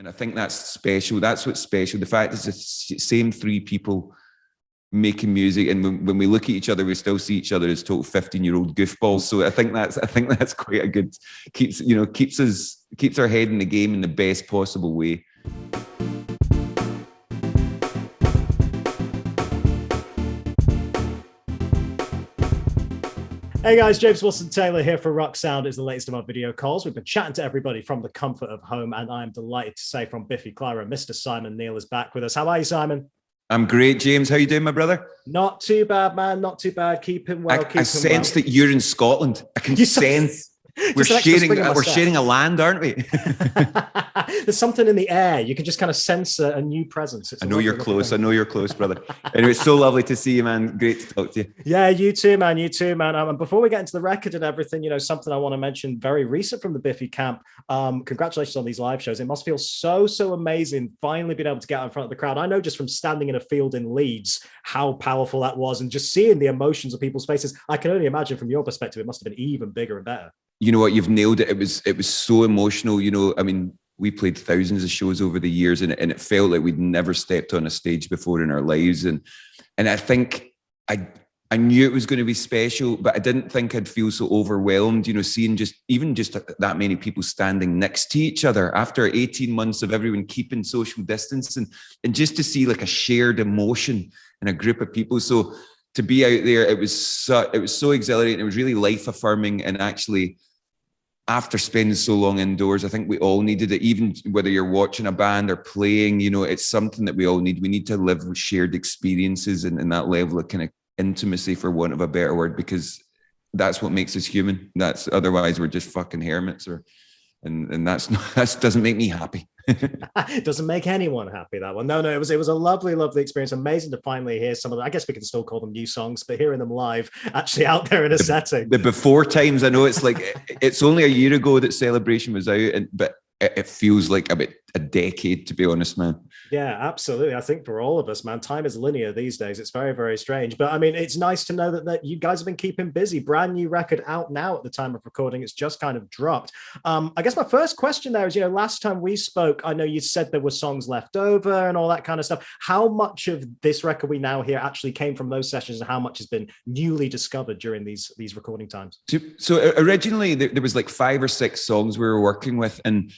And I think that's special. That's what's special. The fact is the same three people making music, and when we look at each other, we still see each other as total 15-year-old goofballs. So I think that's quite a good, keeps our head in the game in the best possible way. Hey guys, James Wilson-Taylor here for Rock Sound. Is the latest of our video calls. We've been chatting to everybody from the comfort of home, and I'm delighted to say from Biffy Clyro, Mr. Simon Neil is back with us. How are you, Simon? I'm great, James. How you doing, my brother? Not too bad, man. Not too bad. Keeping well. I sense that you're in Scotland. I can sense. We're sharing a land, aren't we? There's something in the air. You can just kind of sense a new presence. I know you're close. I know you're close, brother. Anyway, it's so lovely to see you, man. Great to talk to you. Yeah, you too, man. You too, man. And before we get into the record and everything, something I want to mention very recent from the Biffy camp. Congratulations on these live shows. It must feel so amazing finally being able to get out in front of the crowd. I know just from standing in a field in Leeds how powerful that was, and just seeing the emotions of people's faces. I can only imagine from your perspective, it must have been even bigger and better. You know what? You've nailed it. It was so emotional. I mean, we played thousands of shows over the years, and it felt like we'd never stepped on a stage before in our lives. And I think I knew it was going to be special, but I didn't think I'd feel so overwhelmed, seeing just that many people standing next to each other after 18 months of everyone keeping social distance, and just to see like a shared emotion in a group of people. So to be out there, it was so exhilarating. It was really life affirming, and actually, after spending so long indoors, I think we all needed it. Even whether you're watching a band or playing, it's something that we all need. We need to live with shared experiences and that level of kind of intimacy, for want of a better word, because that's what makes us human. Otherwise we're just fucking hermits, and that doesn't make me happy. It doesn't make anyone happy, that one. No, it was a lovely experience. Amazing to finally hear some of them. I guess we can still call them new songs, but hearing them live, actually out there in a setting. The before times, I know it's like it's only a year ago that Celebration was out, but it feels like about a decade, to be honest, man. Yeah, absolutely. I think for all of us, man, time is linear these days. It's very strange. But I mean, it's nice to know that you guys have been keeping busy. Brand new record out now at the time of recording. It's just kind of dropped. I guess my first question there is, last time we spoke, I know you said there were songs left over and all that kind of stuff. How much of this record we now hear actually came from those sessions, and how much has been newly discovered during these recording times? So originally there was like 5 or 6 songs we were working with, and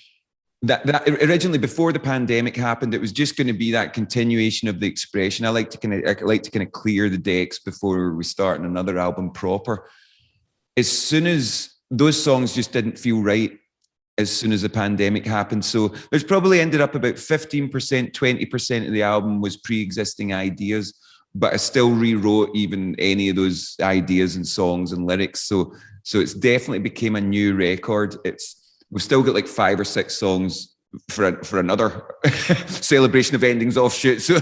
that originally, before the pandemic happened, it was just going to be that continuation of the expression. I like to kind of clear the decks before we start another album proper. As soon as those songs just didn't feel right, as soon as the pandemic happened. So there's probably ended up about 15%, 20% of the album was pre-existing ideas, but I still rewrote even any of those ideas and songs and lyrics. So it's definitely became a new record. We've still got like 5 or 6 songs for another Celebration of Endings offshoot. So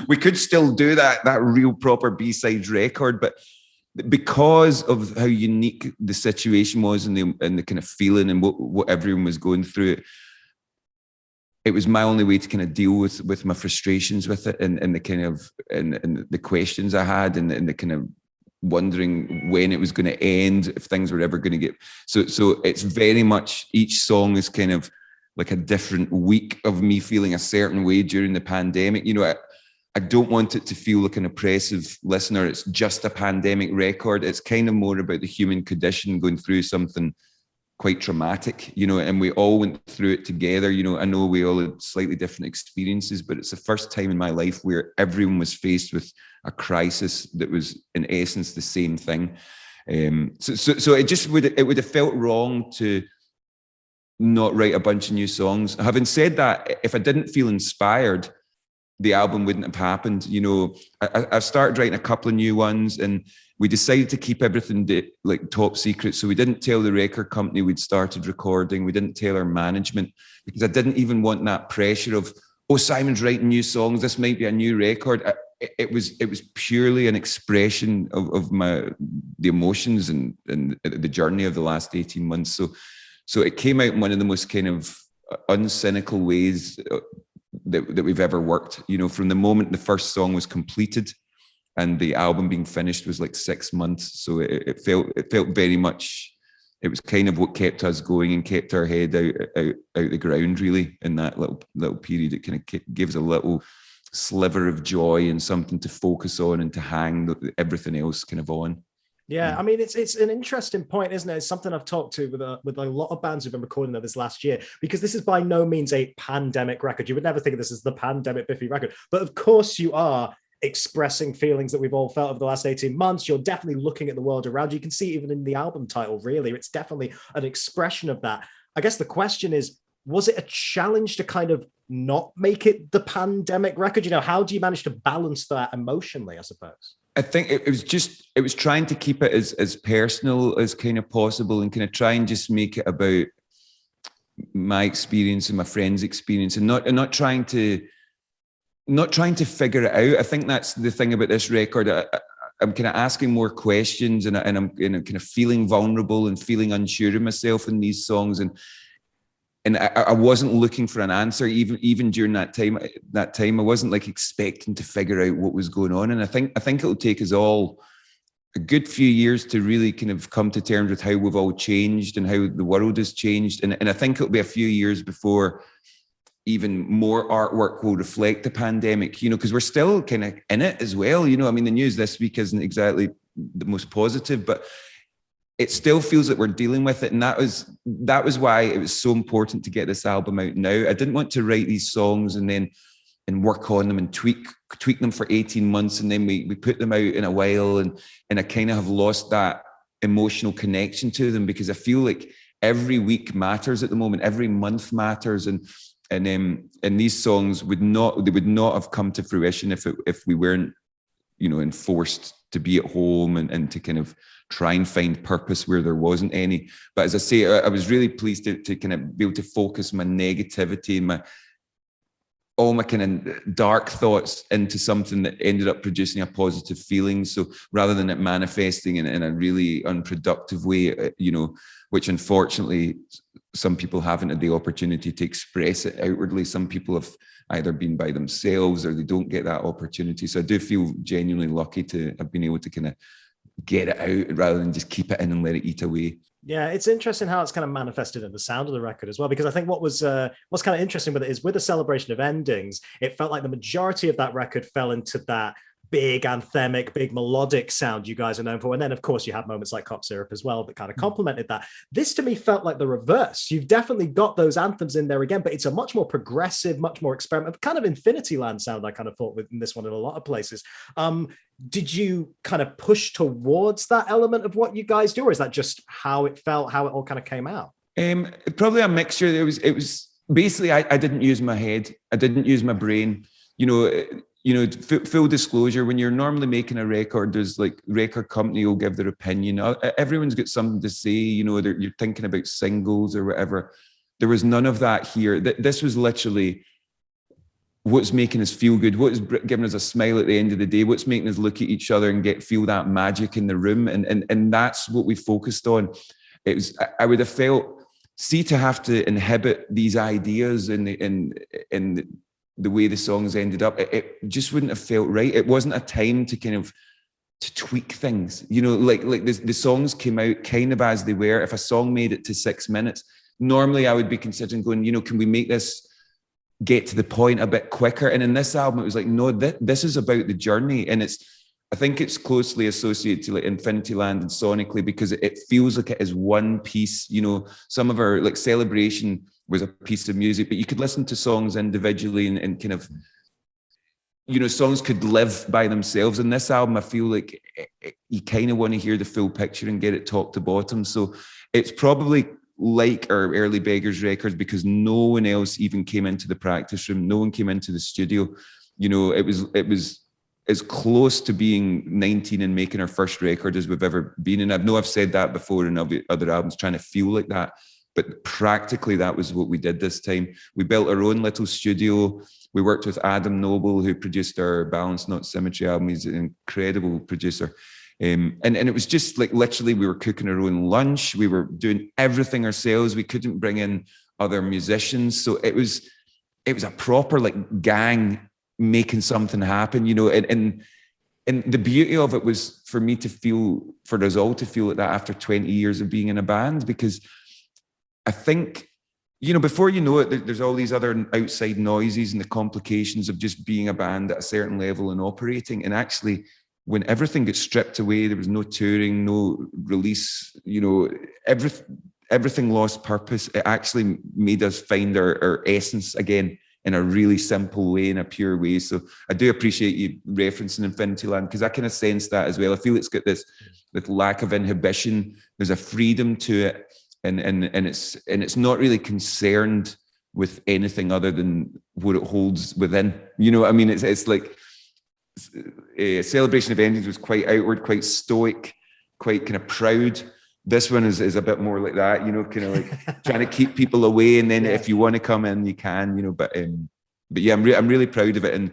we could still do that real proper B-sides record, but because of how unique the situation was and the kind of feeling and what everyone was going through, it was my only way to kind of deal with my frustrations with it and the kind of and the questions I had and the kind of wondering when it was going to end, if things were ever going to get so it's very much, each song is kind of like a different week of me feeling a certain way during the pandemic. I don't want it to feel like an oppressive listener. It's just a pandemic record. It's kind of more about the human condition going through something quite traumatic, and we all went through it together. I know we all had slightly different experiences, but it's the first time in my life where everyone was faced with a crisis that was in essence the same thing. So it would have felt wrong to not write a bunch of new songs. Having said that, if I didn't feel inspired, the album wouldn't have happened. I started writing a couple of new ones, and we decided to keep everything like top secret. So we didn't tell the record company we'd started recording. We didn't tell our management, because I didn't even want that pressure of, oh, Simon's writing new songs, this might be a new record. It was purely an expression of the emotions and the journey of the last 18 months. So it came out in one of the most kind of uncynical ways that we've ever worked. From the moment the first song was completed and the album being finished was like 6 months. So it felt very much it was kind of what kept us going and kept our head out the ground, really, in that little period. It kind of gives a little sliver of joy and something to focus on and to hang everything else kind of on. Yeah, I mean, it's an interesting point, isn't it? It's something I've talked to with a lot of bands who've been recording this last year, because this is by no means a pandemic record. You would never think of this as the pandemic Biffy record, but of course you are expressing feelings that we've all felt over the last 18 months. You're definitely looking at the world around you. You can see even in the album title, really, it's definitely an expression of that. I guess the question is, was it a challenge to kind of not make it the pandemic record? You know, how do you manage to balance that emotionally, I suppose? I think it was trying to keep it as personal as kind of possible, and kind of try and just make it about my experience and my friend's experience, and not trying to figure it out. I think that's the thing about this record. I'm kind of asking more questions, and I'm kind of feeling vulnerable and feeling unsure of myself in these songs, and I wasn't looking for an answer even during that time. I wasn't like expecting to figure out what was going on. And I think it'll take us all a good few years to really kind of come to terms with how we've all changed and how the world has changed. And I think it'll be a few years before even more artwork will reflect the pandemic, you know, because we're still kind of in it as well. You know, I mean, the news this week isn't exactly the most positive, but it still feels like we're dealing with it. And that was why it was so important to get this album out now. I didn't want to write these songs and work on them and tweak them for 18 months. And then we put them out in a while. And I kind of have lost that emotional connection to them, because I feel like every week matters at the moment. Every month matters. And these songs would not have come to fruition if we weren't, you know, enforced to be at home and to kind of try and find purpose where there wasn't any. But as I say, I was really pleased to kind of be able to focus my negativity and all my kind of dark thoughts into something that ended up producing a positive feeling. So rather than it manifesting in a really unproductive way, you know, which unfortunately some people haven't had the opportunity to express it outwardly. Some people have either been by themselves or they don't get that opportunity. So I do feel genuinely lucky to have been able to kind of get it out rather than just keep it in and let it eat away. Yeah, it's interesting how it's kind of manifested in the sound of the record as well, because I think what's kind of interesting with it is, with the celebration of endings, it felt like the majority of that record fell into that big anthemic, big melodic sound you guys are known for. And then, of course, you have moments like Cop Syrup as well that kind of complemented that. This, to me, felt like the reverse. You've definitely got those anthems in there again, but it's a much more progressive, much more experimental, kind of Infinity Land sound, I kind of thought, with this one in a lot of places. Did you kind of push towards that element of what you guys do, or is that just how it felt, how it all kind of came out? Probably a mixture. It was basically, I didn't use my head. I didn't use my brain. Full disclosure, when you're normally making a record, there's like record company will give their opinion. Everyone's got something to say, you know, you're thinking about singles or whatever. There was none of that here. This was literally what's making us feel good, what is giving us a smile at the end of the day, what's making us look at each other and feel that magic in the room. And that's what we focused on. It was, I would have felt, to have to inhibit these ideas and the way the songs ended up, it just wouldn't have felt right. It wasn't a time to kind of to tweak things, you know, like the songs came out kind of as they were. If a song made it to 6 minutes, normally I would be considering going, you know, can we make this get to the point a bit quicker? And in this album, it was like, no, this is about the journey. And I think it's closely associated to like Infinity Land and sonically, because it feels like it is one piece. You know, some of our like Celebration was a piece of music, but you could listen to songs individually and kind of, you know, songs could live by themselves. In this album, I feel like you kind of want to hear the full picture and get it top to bottom. So it's probably like our early Beggars records, because no one else even came into the practice room. No one came into the studio. You know, it was as close to being 19 and making our first record as we've ever been. And I know I've said that before in other albums, trying to feel like that. But practically, that was what we did this time. We built our own little studio. We worked with Adam Noble, who produced our Balance Not Symmetry album. He's an incredible producer. And it was just like literally we were cooking our own lunch. We were doing everything ourselves. We couldn't bring in other musicians. So it was a proper like gang making something happen, you know. And the beauty of it was for me to feel, for us all to feel like that after 20 years of being in a band, because I think, you know, before you know it, there's all these other outside noises and the complications of just being a band at a certain level and operating. And actually, when everything gets stripped away, there was no touring, no release, you know, everything lost purpose. It actually made us find our essence again in a really simple way, in a pure way. So I do appreciate you referencing Infinity Land, because I kind of sense that as well. I feel it's got this lack of inhibition. There's a freedom to it, and it's not really concerned with anything other than what it holds within. You know what I mean? It's like a Celebration of Endings was quite outward, quite stoic, quite kind of proud. This one is a bit more like that, you know, kind of like trying to keep people away, and then if you want to come in, you can, you know. But yeah, I'm really proud of it, and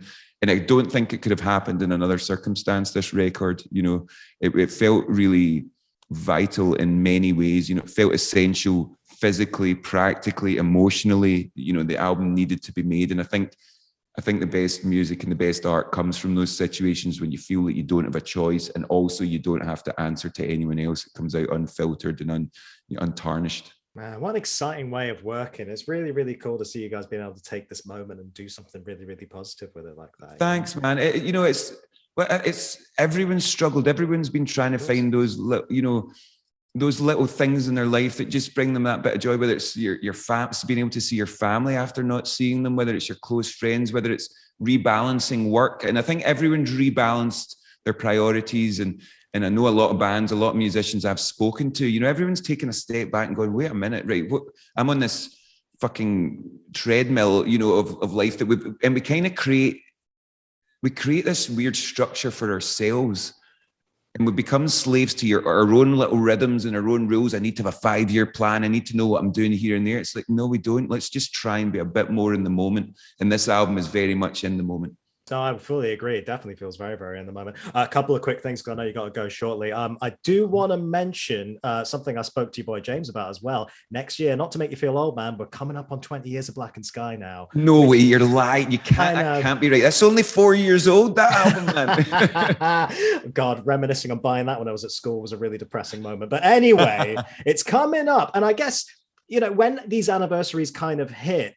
I don't think it could have happened in another circumstance. This record, you know, it felt really vital in many ways. You know, it felt essential physically, practically, emotionally. You know, the album needed to be made, and I think the best music and the best art comes from those situations when you feel that you don't have a choice, and also you don't have to answer to anyone else. It comes out unfiltered and untarnished. Man, what an exciting way of working. It's really, really cool to see you guys being able to take this moment and do something really, really positive with it like that. Thanks, man. You know, it's everyone's struggled. Everyone's been trying to find those, you know, those little things in their life that just bring them that bit of joy, whether it's your being able to see your family after not seeing them, whether it's your close friends, whether it's rebalancing work. And I think everyone's rebalanced their priorities. And I know a lot of bands, a lot of musicians I've spoken to, you know, everyone's taking a step back and going, wait a minute, right? I'm on this fucking treadmill, you know, of life that we kind of create this weird structure for ourselves. And we become slaves to our own little rhythms and our own rules. I need to have a 5-year plan. I need to know what I'm doing here and there. It's like, no, we don't. Let's just try and be a bit more in the moment. And this album is very much in the moment. No, I fully agree. It definitely feels very, very in the moment. A couple of quick things, because I know you got to go shortly. I do want to mention something I spoke to your boy James about as well. Next year, not to make you feel old, man, we're coming up on 20 years of Blackened Sky now. No way, you're lying. You can't. That can't be right. That's only 4 years old, that album, man. God, reminiscing on buying that when I was at school was a really depressing moment. But anyway, it's coming up. And I guess, you know, when these anniversaries kind of hit,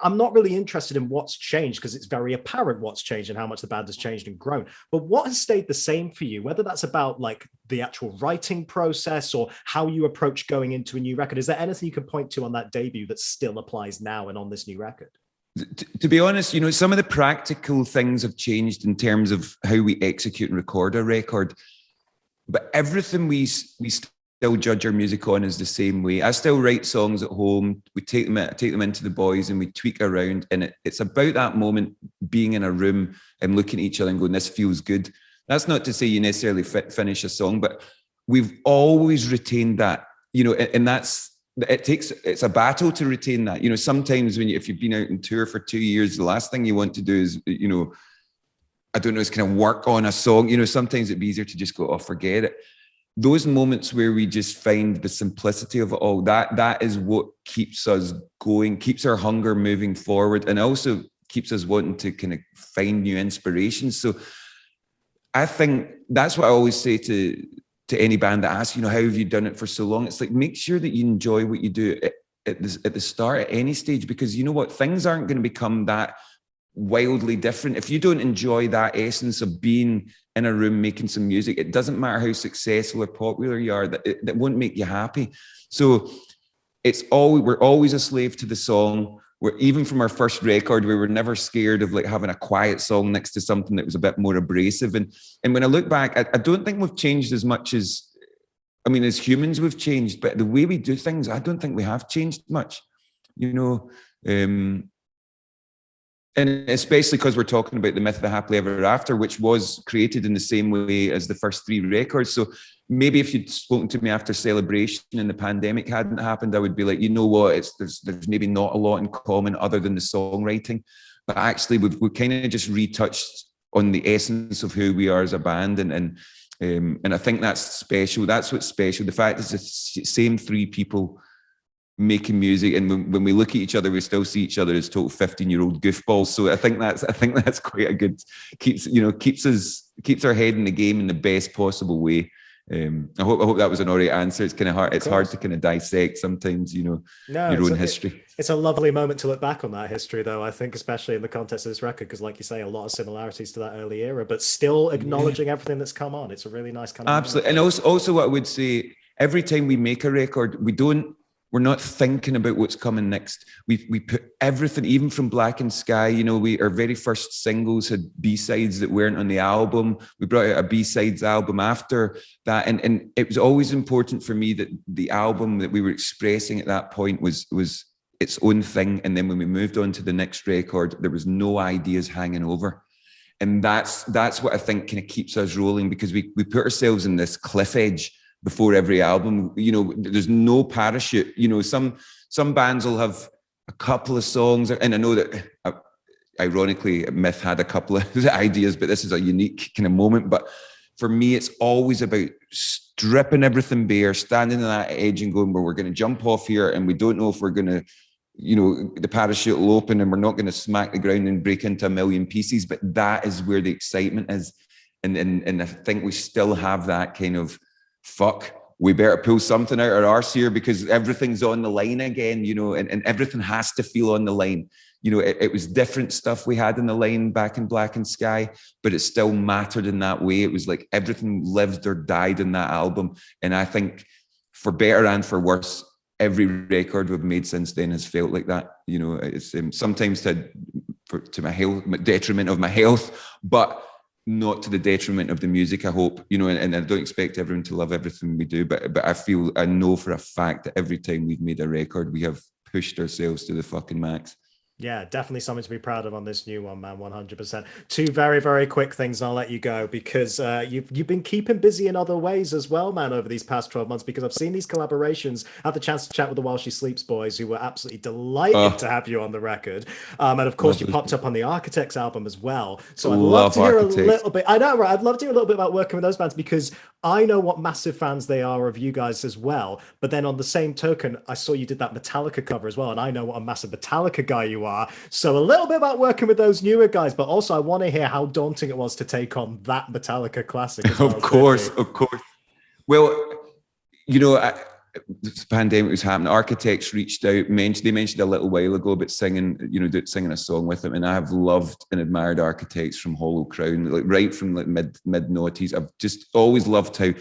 I'm not really interested in what's changed, because it's very apparent what's changed and how much the band has changed and grown. But what has stayed the same for you, whether that's about like the actual writing process or how you approach going into a new record? Is there anything you can point to on that debut that still applies now and on this new record? To be honest, you know, some of the practical things have changed in terms of how we execute and record a record. But everything we still judge our music on is the same way. I still write songs at home. We take them into the boys and we tweak around. And it's about that moment, being in a room and looking at each other and going, this feels good. That's not to say you necessarily finish a song, but we've always retained that, you know, and it's a battle to retain that. You know, sometimes if you've been out on tour for 2 years, the last thing you want to do is, you know, I don't know, is kind of work on a song. You know, sometimes it'd be easier to just go, oh, forget it. Those moments where we just find the simplicity of it all, that is what keeps us going, keeps our hunger moving forward, and also keeps us wanting to kind of find new inspirations. So I think that's what I always say to any band that asks, you know, how have you done it for so long? It's like, make sure that you enjoy what you do at the start, at any stage, because you know what, things aren't going to become that wildly different if you don't enjoy that essence of being in a room making some music. It doesn't matter how successful or popular you are, that won't make you happy. So we're always a slave to the song. We're, even from our first record, we were never scared of like having a quiet song next to something that was a bit more abrasive. And when I look back, I don't think we've changed as much as, I mean, as humans we've changed, but the way we do things, I don't think we have changed much, you know. And especially because we're talking about the myth of the happily ever after, which was created in the same way as the first 3 records. So maybe if you'd spoken to me after Celebration and the pandemic hadn't happened, I would be like, you know what, there's maybe not a lot in common other than the songwriting. But actually, we've kind of just retouched on the essence of who we are as a band. And I think that's special. That's what's special. The fact is the same 3 people making music, and when we look at each other, we still see each other as total 15-year-old goofballs. So I think that's quite a good, keeps our head in the game in the best possible way. I hope that was an alright answer. It's kind of hard. It's hard to kind of dissect sometimes, your own history. It's a lovely moment to look back on that history, though, I think, especially in the context of this record, because like you say, a lot of similarities to that early era, but still acknowledging everything that's come on. It's a really nice kind of absolutely. And also what I would say, every time we make a record, we're not thinking about what's coming next. We put everything, even from Blackened Sky, our very first singles had B-sides that weren't on the album. We brought out a B-sides album after that. And it was always important for me that the album that we were expressing at that point was its own thing. And then when we moved on to the next record, there was no ideas hanging over. And that's what I think kind of keeps us rolling, because we put ourselves in this cliff edge before every album. There's no parachute. Some bands will have a couple of songs, and I know that ironically Myth had a couple of ideas, but this is a unique kind of moment. But for me, it's always about stripping everything bare, standing on that edge and going, where we're going to jump off here, and we don't know if we're going to, the parachute will open and we're not going to smack the ground and break into a million pieces. But that is where the excitement is. And I think we still have that kind of, fuck, we better pull something out our arse here, because everything's on the line again, and everything has to feel on the line. It was different stuff we had in the line back in Blackened Sky, but it still mattered in that way. It was like everything lived or died in that album. And I think, for better and for worse, every record we've made since then has felt like that. It's sometimes to my health, detriment of my health, but not to the detriment of the music, I hope, and I don't expect everyone to love everything we do, but I know for a fact that every time we've made a record, we have pushed ourselves to the fucking max. Yeah, definitely something to be proud of on this new one, man. 100%. Two very, very quick things, and I'll let you go, because you've been keeping busy in other ways as well, man, over these past 12 months, because I've seen these collaborations. I had the chance to chat with the While She Sleeps boys, who were absolutely delighted to have you on the record. And of course, you popped up on the Architects album as well. So I'd love to hear a little bit. I know, right? I'd love to hear a little bit about working with those bands, because I know what massive fans they are of you guys as well. But then on the same token, I saw you did that Metallica cover as well, and I know what a massive Metallica guy you are. So a little bit about working with those newer guys, but also I want to hear how daunting it was to take on that Metallica classic as well. Of course. Well, this pandemic was happening. Architects reached out, they mentioned a little while ago about singing a song with them, and I have loved and admired Architects from Hollow Crown, like right from like mid noughties. I've just always loved how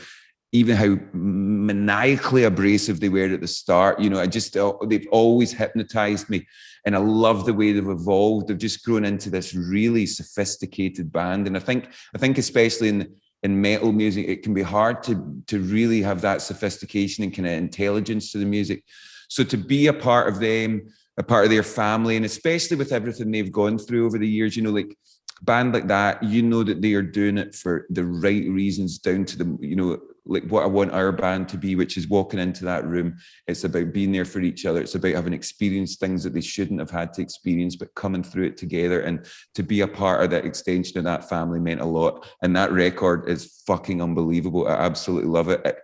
maniacally abrasive they were at the start. They've always hypnotized me, and I love the way they've evolved. They've just grown into this really sophisticated band, and I think especially in metal music, it can be hard to really have that sophistication and kind of intelligence to the music. So to be a part of them, a part of their family, and especially with everything they've gone through over the years, like a band like that, that they are doing it for the right reasons, down to the, like what I want our band to be, which is walking into that room. It's about being there for each other. It's about having experienced things that they shouldn't have had to experience, but coming through it together. And to be a part of that extension of that family meant a lot. And that record is fucking unbelievable. I absolutely love it.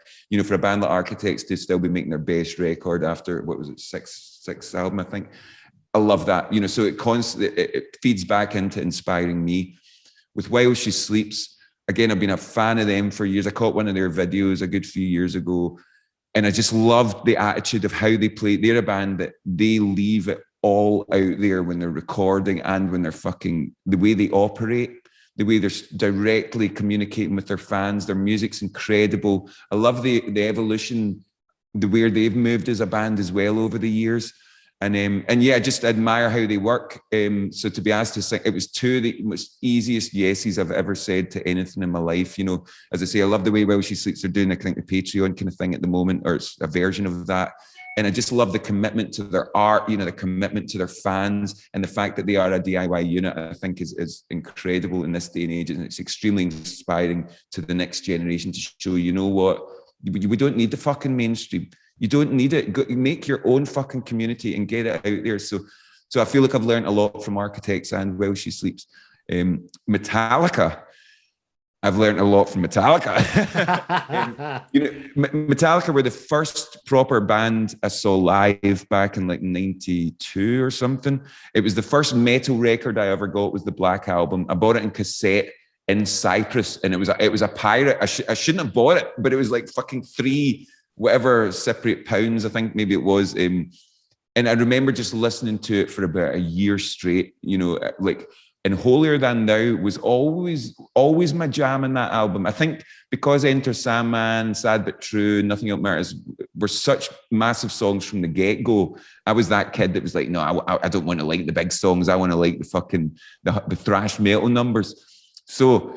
For a band like Architects to still be making their best record after, what was it, sixth album, I think. I love that. So it feeds back into inspiring me. With While She Sleeps, again, I've been a fan of them for years. I caught one of their videos a good few years ago, and I just loved the attitude of how they play. They're a band that they leave it all out there when they're recording and when they're the way they operate, the way they're directly communicating with their fans. Their music's incredible. I love the evolution, the way they've moved as a band as well over the years. And yeah, I just admire how they work. So to be asked to sing, it was two of the most easiest yeses I've ever said to anything in my life. As I say, I love the way While She Sleeps are doing, I think, the Patreon kind of thing at the moment, or it's a version of that. And I just love the commitment to their art, the commitment to their fans, and the fact that they are a DIY unit, I think is incredible in this day and age. And it's extremely inspiring to the next generation to show, what, we don't need the fucking mainstream. You don't need it. Go, make your own fucking community and get it out there. So I feel like I've learned a lot from Architects and While She Sleeps. Metallica. I've learned a lot from Metallica. Metallica were the first proper band I saw live back in like 92 or something. It was the first metal record I ever got, was the Black Album. I bought it in cassette in Cyprus, and it was a pirate. I shouldn't have bought it, but it was like fucking three whatever separate pounds, I think maybe it was. And I remember just listening to it for about a year straight, like. And Holier Than Thou was always my jam in that album. I think because Enter Sandman, Sad But True, Nothing Else Matters were such massive songs from the get-go. I was that kid that was like, no, I don't want to like the big songs. I want to like the thrash metal numbers. So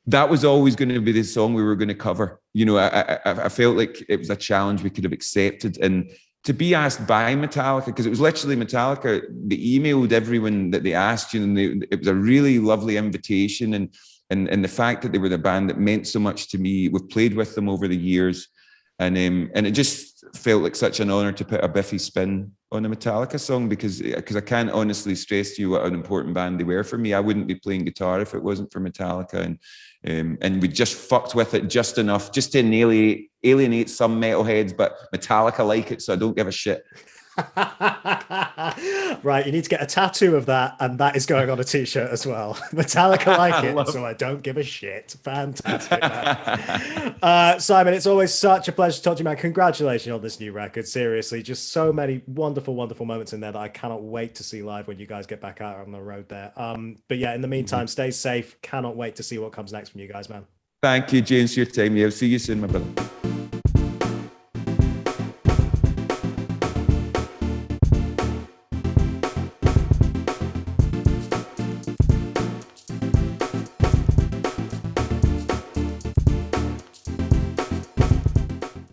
that was always going to be the song we were going to cover. I felt like it was a challenge we could have accepted. And to be asked by Metallica, because it was literally Metallica, they emailed everyone that they asked, it was a really lovely invitation. And the fact that they were the band that meant so much to me, we've played with them over the years. And it just felt like such an honor to put a Biffy spin on a Metallica song, because I can't honestly stress to you what an important band they were for me. I wouldn't be playing guitar if it wasn't for Metallica. And we just fucked with it just enough, just to alienate some metalheads, but Metallica like it, so I don't give a shit. Right, you need to get a tattoo of that, and that is going on a t-shirt as well. Metallica like it, so I don't give a shit. Fantastic. Simon, it's always such a pleasure to talk to you, man. Congratulations on this new record. Seriously, just so many wonderful moments in there that I cannot wait to see live when you guys get back out on the road there. But yeah, in the meantime, stay safe. Cannot wait to see what comes next from you guys, man. Thank you, James, for your time. Yeah, I'll see you soon, my brother.